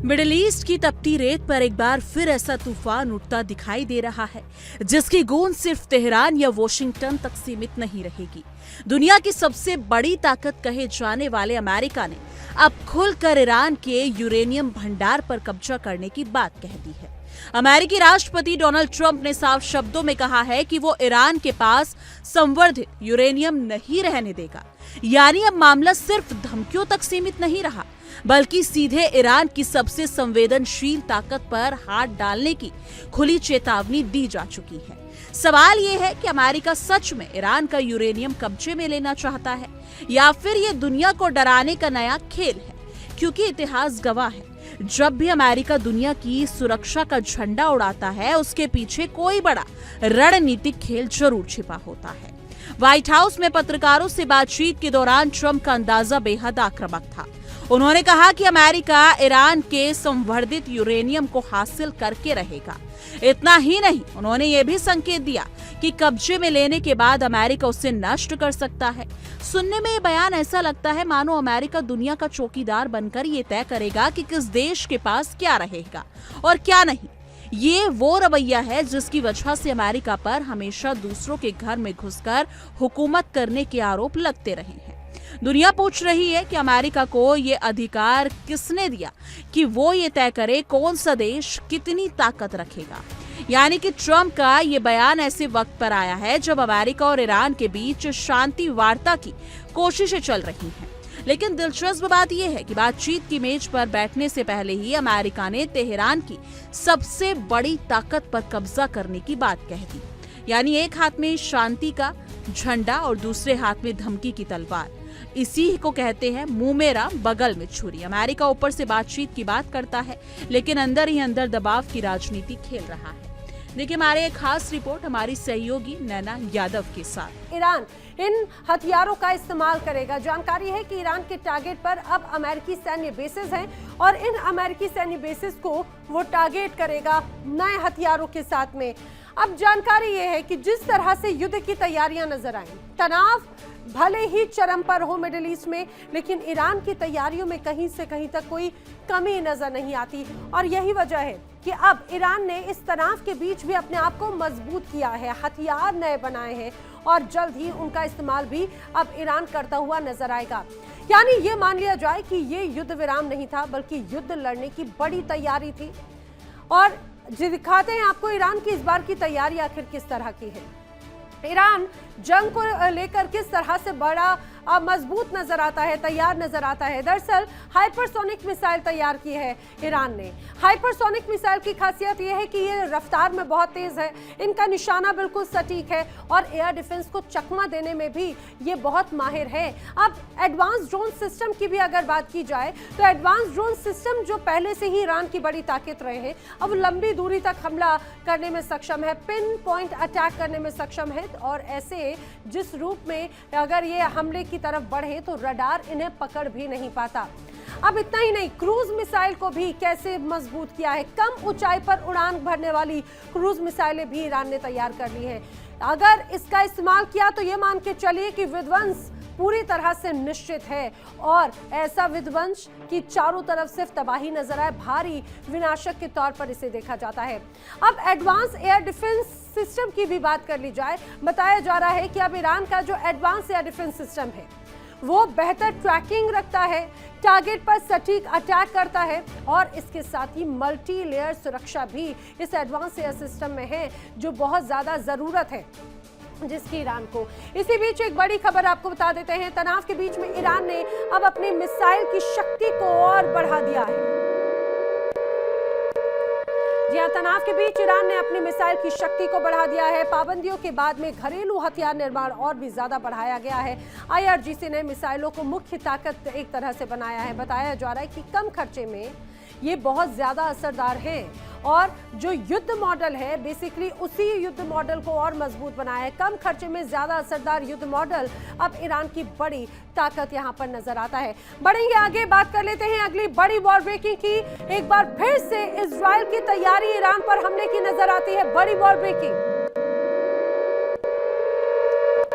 Middle east की तपती रेत पर एक बार फिर ऐसा तूफान उठता दिखाई दे रहा है जिसकी गूंज सिर्फ तेहरान या वॉशिंगटन तक सीमित नहीं रहेगी। दुनिया की सबसे बड़ी ताकत कहे जाने वाले अमेरिका ने अब खुलकर ईरान के यूरेनियम भंडार पर कब्जा करने की बात कह दी है। अमेरिकी राष्ट्रपति डोनाल्ड ट्रंप ने साफ शब्दों में कहा है कि वो ईरान के पास संवर्धित यूरेनियम नहीं रहने देगा। यानी अब मामला सिर्फ धमकियों तक सीमित नहीं रहा, बल्कि सीधे ईरान की सबसे संवेदनशील ताकत पर हाथ डालने की खुली चेतावनी दी जा चुकी है। सवाल ये है कि अमेरिका सच में ईरान का यूरेनियम कब्जे में लेना चाहता है या फिर ये दुनिया को डराने का नया खेल है, क्योंकि इतिहास गवाह है जब भी अमेरिका दुनिया की सुरक्षा का झंडा उड़ाता है उसके पीछे कोई बड़ा रणनीतिक खेल जरूर छिपा होता है। व्हाइट हाउस में पत्रकारों से बातचीत के दौरान ट्रंप का अंदाजा बेहद आक्रामक था। उन्होंने कहा कि अमेरिका ईरान के संवर्धित यूरेनियम को हासिल करके रहेगा। इतना ही नहीं, उन्होंने ये भी संकेत दिया कि कब्जे में लेने के बाद अमेरिका उसे नष्ट कर सकता है। सुनने में ये बयान ऐसा लगता है मानो अमेरिका दुनिया का चौकीदार बनकर ये तय करेगा कि किस देश के पास क्या रहेगा और क्या नहीं। ये वो रवैया है जिसकी वजह से अमेरिका पर हमेशा दूसरों के घर में घुसकर हुकूमत करने के आरोप लगते रहे हैं। दुनिया पूछ रही है कि अमेरिका को ये अधिकार किसने दिया कि वो ये तय करे कौन सा देश कितनी ताकत रखेगा। यानी कि ट्रंप का ये बयान ऐसे वक्त पर आया है जब अमेरिका और ईरान के बीच शांति वार्ता की कोशिशें चल रही हैं। लेकिन दिलचस्प बात यह है कि बातचीत की मेज पर बैठने से पहले ही अमेरिका ने तेहरान की सबसे बड़ी ताकत पर कब्जा करने की बात कह दी। यानी एक हाथ में शांति का झंडा और दूसरे हाथ में धमकी की तलवार। इसी को कहते हैं मुंह मेरा बगल में छुरी। अमेरिका ऊपर से बातचीत की बात करता है लेकिन अंदर ही अंदर दबाव की राजनीति खेल रहा है। देखिए हमारे एक खास रिपोर्ट हमारी सहयोगी नैना यादव के साथ। ईरान इन हथियारों का इस्तेमाल करेगा। जानकारी है कि ईरान के टारगेट पर अब अमेरिकी सैन्य बेसेस हैं और इन अमेरिकी सैन्य बेसेस को वो टारगेट करेगा नए हथियारों के साथ में। अब जानकारी ये है कि जिस तरह से युद्ध की तैयारियां नजर आई, तनाव भले ही चरम पर हो मिडिल ईस्ट में, लेकिन ईरान की तैयारियों में कहीं से कहीं तक कोई कमी नजर नहीं आती। और यही वजह है कि अब ईरान ने इस तनाव के बीच भी अपने आप को मजबूत किया है, हथियार नए बनाए हैं और जल्द ही उनका इस्तेमाल भी अब ईरान करता हुआ नजर आएगा। यानी ये मान लिया जाए कि ये युद्ध विराम नहीं था बल्कि युद्ध लड़ने की बड़ी तैयारी थी। और दिखाते हैं आपको ईरान की इस बार की तैयारी आखिर किस तरह की है। ईरान जंग को लेकर किस तरह से बड़ा मजबूत नजर आता है, तैयार नजर आता है। दरअसल हाइपरसोनिक मिसाइल तैयार की है ईरान ने। हाइपरसोनिक मिसाइल की खासियत यह है कि ये रफ्तार में बहुत तेज है, इनका निशाना बिल्कुल सटीक है और एयर डिफेंस को चकमा देने में भी ये बहुत माहिर है। अब एडवांस ड्रोन सिस्टम की भी अगर बात की जाए तो एडवांस ड्रोन सिस्टम जो पहले से ही ईरान की बड़ी ताकत रहे हैं, अब लंबी दूरी तक हमला करने में सक्षम है, पिन पॉइंट अटैक करने में सक्षम है और ऐसे जिस रूप में अगर ये हमले की तरफ बढ़े तो रडार इन्हें पकड़ भी नहीं पाता। अब इतना ही नहीं, क्रूज मिसाइल को भी कैसे मजबूत किया है। कम ऊंचाई पर उड़ान भरने वाली क्रूज मिसाइलें भी ईरान ने तैयार कर ली है। अगर इसका इस्तेमाल किया तो ये मान के चलिए कि विध्वंस पूरी तरह से निश्चित है और ऐसा विध्वंस कि चारों तरफ सिर्फ तबाही नजर आए, भारी विनाशक के तौर पर इसे देखा जाता है। अब एडवांस एयर डिफेंस सिस्टम की भी बात कर ली जाए, बताया जा रहा है कि अब ईरान का जो एडवांस एयर डिफेंस सिस्टम है वो बेहतर ट्रैकिंग रखता है, टारगेट पर सटीक अटैक करता है और इसके साथ ही मल्टी लेयर सुरक्षा भी इस एडवांस एयर सिस्टम में है जो बहुत ज्यादा जरूरत है जिसकी ईरान को। इसी बीच एक बड़ी खबर आपको बता देते हैं, तनाव के बीच में ईरान ने अब अपनी मिसाइल की शक्ति को और बढ़ा दिया है। जी हां, तनाव के बीच ईरान ने अपनी मिसाइल की शक्ति को बढ़ा दिया है। पाबंदियों के बाद में घरेलू हथियार निर्माण और भी ज्यादा बढ़ाया गया है। IRGC ने मिसाइलों को मुख्य ताकत एक तरह से बनाया है। बताया जा रहा है कि कम खर्चे में ये बहुत ज्यादा असरदार हैं और जो युद्ध मॉडल है बेसिकली उसी युद्ध मॉडल को और मजबूत बनाया है। कम खर्चे में ज्यादा असरदार युद्ध मॉडल अब ईरान की बड़ी ताकत यहां पर नजर आता है। बढ़ेंगे आगे, बात कर लेते हैं अगली बड़ी वॉर ब्रेकिंग की। एक बार फिर से इजराइल की तैयारी ईरान पर हमले की नजर आती है। बड़ी वॉर ब्रेकिंग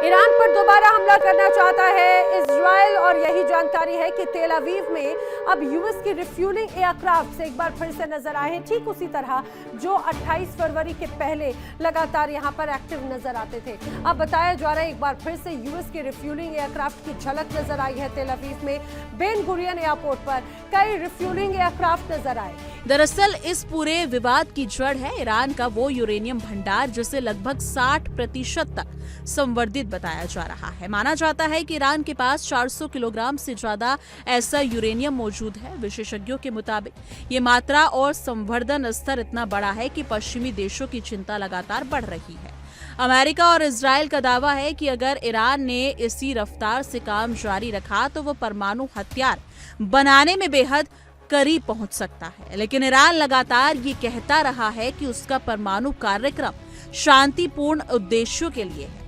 ईरान पर दोबारा हमला करना चाहता है इजराइल और यही जानकारी है कि तेल अवीव में अब यूएस की रिफ्यूलिंग एयरक्राफ्ट एक बार फिर से नजर आए हैं, ठीक उसी तरह जो 28 फरवरी के पहले लगातार यहां पर एक्टिव नजर आते थे। अब बताया जा रहा है एक बार फिर से यूएस की रिफ्यूलिंग एयरक्राफ्ट की झलक नजर आई है। तेल अवीव में बेन गुरियन एयरपोर्ट पर कई रिफ्यूलिंग एयरक्राफ्ट नजर आए। दरअसल इस पूरे विवाद की जड़ है ईरान का वो यूरेनियम भंडार जिसे लगभग 60% तक संवर्धित बताया जा रहा है। माना जाता है कि ईरान के पास 400 किलोग्राम से ज्यादा ऐसा यूरेनियम मौजूद है। विशेषज्ञों के मुताबिक ये मात्रा और संवर्धन स्तर इतना बड़ा है कि पश्चिमी देशों की चिंता लगातार बढ़ रही है। अमेरिका और इजराइल का दावा है कि अगर ईरान ने इसी रफ्तार से काम जारी रखा तो वो परमाणु हथियार बनाने में बेहद करीब पहुंच सकता है। लेकिन ईरान लगातार ये कहता रहा है कि उसका परमाणु कार्यक्रम शांतिपूर्ण उद्देश्यों के लिए है।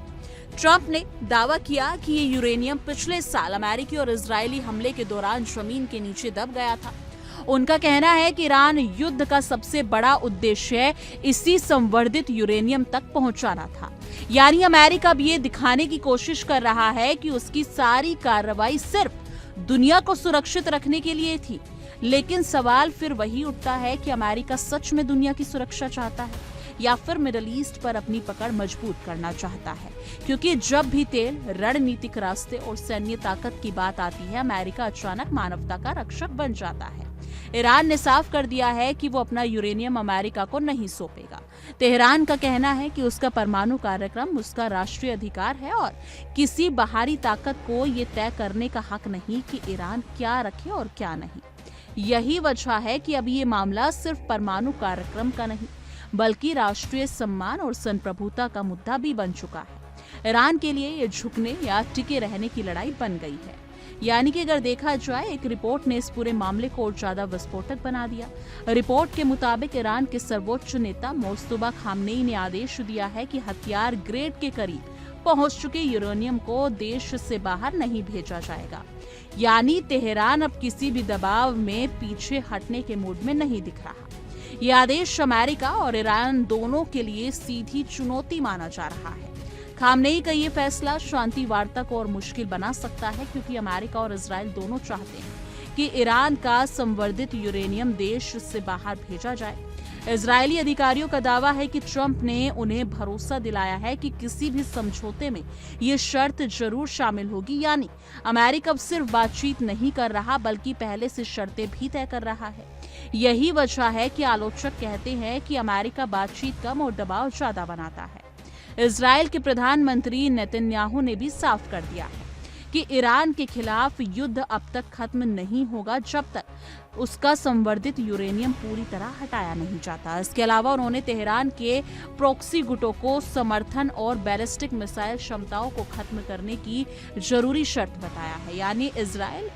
ट्रंप ने दावा किया कि ये यूरेनियम पिछले साल अमेरिकी और इजरायली हमले के दौरान जमीन के नीचे दब गया था। उनका कहना है कि ईरान युद्ध का सबसे बड़ा उद्देश्य इसी संवर्धित यूरेनियम तक पहुंचाना था। यानी अमेरिका भी ये दिखाने की कोशिश कर रहा है कि उसकी सारी कार्रवाई सिर्फ दुनिया को सुरक्षित रखने के लिए थी। लेकिन सवाल फिर वही उठता है कि अमेरिका सच में दुनिया की सुरक्षा चाहता है या फिर मिडिल ईस्ट पर अपनी पकड़ मजबूत करना चाहता है। क्योंकि जब भी तेल, रणनीतिक रास्ते और सैन्य ताकत की बात आती है, अमेरिका अचानक मानवता का रक्षक बन जाता है। ईरान ने साफ कर दिया है कि वो अपना यूरेनियम अमेरिका को नहीं सौंपेगा। तेहरान का कहना है कि उसका परमाणु कार्यक्रम उसका राष्ट्रीय अधिकार है और किसी बाहरी ताकत को ये तय करने का हक नहीं कि ईरान क्या रखे और क्या नहीं। यही वजह है कि अब ये मामला सिर्फ परमाणु कार्यक्रम का नहीं बल्कि राष्ट्रीय सम्मान और संप्रभुता का मुद्दा भी बन चुका है। ईरान के लिए ये झुकने या टिके रहने की लड़ाई बन गई है। यानी कि अगर देखा जाए, एक रिपोर्ट ने इस पूरे मामले को और ज्यादा विस्फोटक बना दिया। रिपोर्ट के मुताबिक ईरान के सर्वोच्च नेता मोस्तफा खामनेई ने आदेश दिया है कि हथियार ग्रेड के करीब पहुंच चुके यूरेनियम को देश से बाहर नहीं भेजा जाएगा। यानी तेहरान अब किसी भी दबाव में पीछे हटने के मूड में नहीं दिख रहा। यह आदेश अमेरिका और ईरान दोनों के लिए सीधी चुनौती माना जा रहा है। खामनेई का ये फैसला शांति वार्ता को और मुश्किल बना सकता है, क्योंकि अमेरिका और इजराइल दोनों चाहते हैं कि ईरान का संवर्धित यूरेनियम देश से बाहर भेजा जाए। इजरायली अधिकारियों का दावा है कि ट्रंप ने उन्हें भरोसा दिलाया है कि किसी भी समझौते में ये शर्त जरूर शामिल होगी। यानी अमेरिका अब सिर्फ बातचीत नहीं कर रहा बल्कि पहले से शर्तें भी तय कर रहा है। यही वजह है कि आलोचक कहते हैं कि अमेरिका बातचीत कम और दबाव ज्यादा बनाता है। इजराइल के प्रधानमंत्री नेतन्याहू ने भी साफ कर दिया है कि ईरान के खिलाफ युद्ध अब तक खत्म नहीं होगा जब तक उसका संवर्धित यूरेनियम पूरी तरह हटाया नहीं जाता। इसके अलावा उन्होंने तेहरान के प्रॉक्सी गुटों को समर्थन और बैलिस्टिक मिसाइल क्षमताओं को खत्म करने की जरूरी शर्त बताया है। यानी इजराइल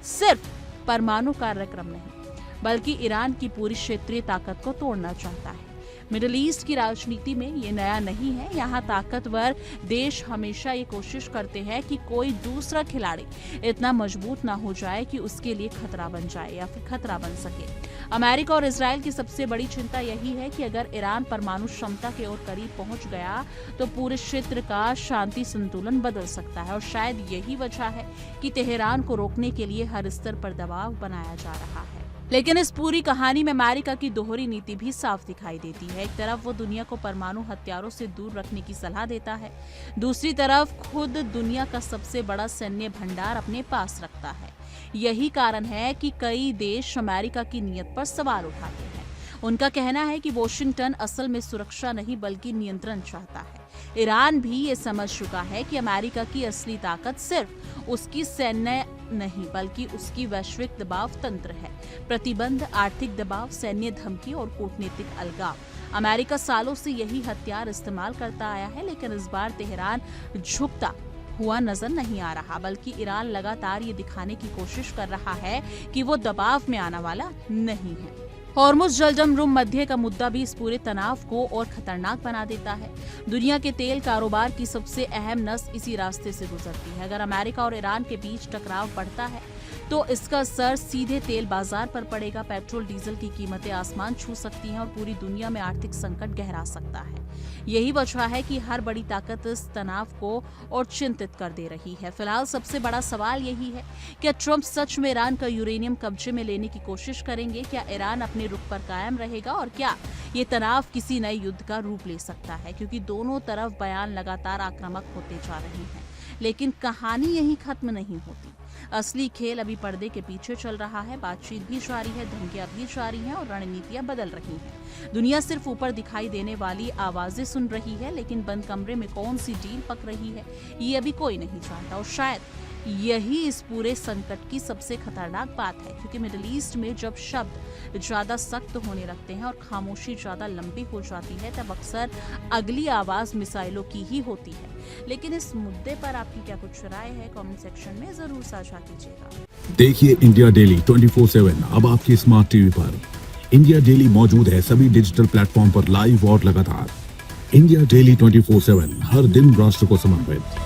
सिर्फ परमाणु कार्यक्रम नहीं बल्कि ईरान की पूरी क्षेत्रीय ताकत को तोड़ना चाहता है। मिडिल ईस्ट की राजनीति में ये नया नहीं है। यहाँ ताकतवर देश हमेशा ये कोशिश करते हैं कि कोई दूसरा खिलाड़ी इतना मजबूत ना हो जाए कि उसके लिए खतरा बन जाए या फिर खतरा बन सके। अमेरिका और इजराइल की सबसे बड़ी चिंता यही है कि अगर ईरान परमाणु क्षमता के और करीब पहुंच गया तो पूरे क्षेत्र का शांति संतुलन बदल सकता है। और शायद यही वजह है कि तेहरान को रोकने के लिए हर स्तर पर दबाव बनाया जा रहा है। लेकिन इस पूरी कहानी में अमेरिका की दोहरी नीति भी साफ दिखाई देती है। एक तरफ वो दुनिया को परमाणु हथियारों से दूर रखने की सलाह देता है, दूसरी तरफ खुद दुनिया का सबसे बड़ा सैन्य भंडार अपने पास रखता है। यही कारण है कि कई देश अमेरिका की नीयत पर सवाल उठाते हैं। उनका कहना है कि वॉशिंगटन असल में सुरक्षा नहीं बल्कि नियंत्रण चाहता है। ईरान भी ये समझ चुका है कि अमेरिका की असली ताकत सिर्फ उसकी सैन्य नहीं बल्कि उसकी वैश्विक दबाव तंत्र है। प्रतिबंध, आर्थिक दबाव, सैन्य धमकी और कूटनीतिक अलगाव। अमेरिका सालों से यही हथियार इस्तेमाल करता आया है, लेकिन इस बार तेहरान झुकता हुआ नजर नहीं आ रहा बल्कि ईरान लगातार ये दिखाने की कोशिश कर रहा है कि वो दबाव में आने वाला नहीं है। हॉर्मुज़ जलजम मध्य का मुद्दा भी इस पूरे तनाव को और खतरनाक बना देता है। दुनिया के तेल कारोबार की सबसे अहम नस इसी रास्ते से गुजरती है। अगर अमेरिका और ईरान के बीच टकराव बढ़ता है तो इसका असर सीधे तेल बाजार पर पड़ेगा। पेट्रोल डीजल की कीमतें आसमान छू सकती हैं और पूरी दुनिया में आर्थिक संकट गहरा सकता है। यही वजह है कि हर बड़ी ताकत इस तनाव को और चिंतित कर दे रही है। फिलहाल सबसे बड़ा सवाल यही है, क्या ट्रंप सच में ईरान का यूरेनियम कब्जे में लेने की कोशिश करेंगे? क्या ईरान अपने रुख पर कायम रहेगा? और क्या ये तनाव किसी नए युद्ध का रूप ले सकता है? क्योंकि दोनों तरफ बयान लगातार आक्रामक होते जा रहे हैं, लेकिन कहानी यहीं खत्म नहीं होती। असली खेल अभी पर्दे के पीछे चल रहा है। बातचीत भी जारी है, धमकियां भी जारी हैं और रणनीतियां बदल रही हैं। दुनिया सिर्फ ऊपर दिखाई देने वाली आवाजें सुन रही है, लेकिन बंद कमरे में कौन सी डील पक रही है ये अभी कोई नहीं जानता। और शायद यही इस पूरे संकट की सबसे खतरनाक बात है, क्योंकि मिडिल ईस्ट में जब शब्द ज्यादा सख्त होने लगते हैं और खामोशी ज्यादा लंबी हो जाती है, तब अक्सर अगली आवाज मिसाइलों की ही होती है। लेकिन इस मुद्दे पर आपकी क्या कुछ राय है? कमेंट सेक्शन में जरूर साझा कीजिएगा। देखिए इंडिया डेली 24/7 अब आपकी स्मार्ट टीवी पर। इंडिया डेली मौजूद है सभी डिजिटल प्लेटफॉर्म पर लाइव और लगातार। इंडिया डेली 24/7 हर दिन राष्ट्र को समर्पित।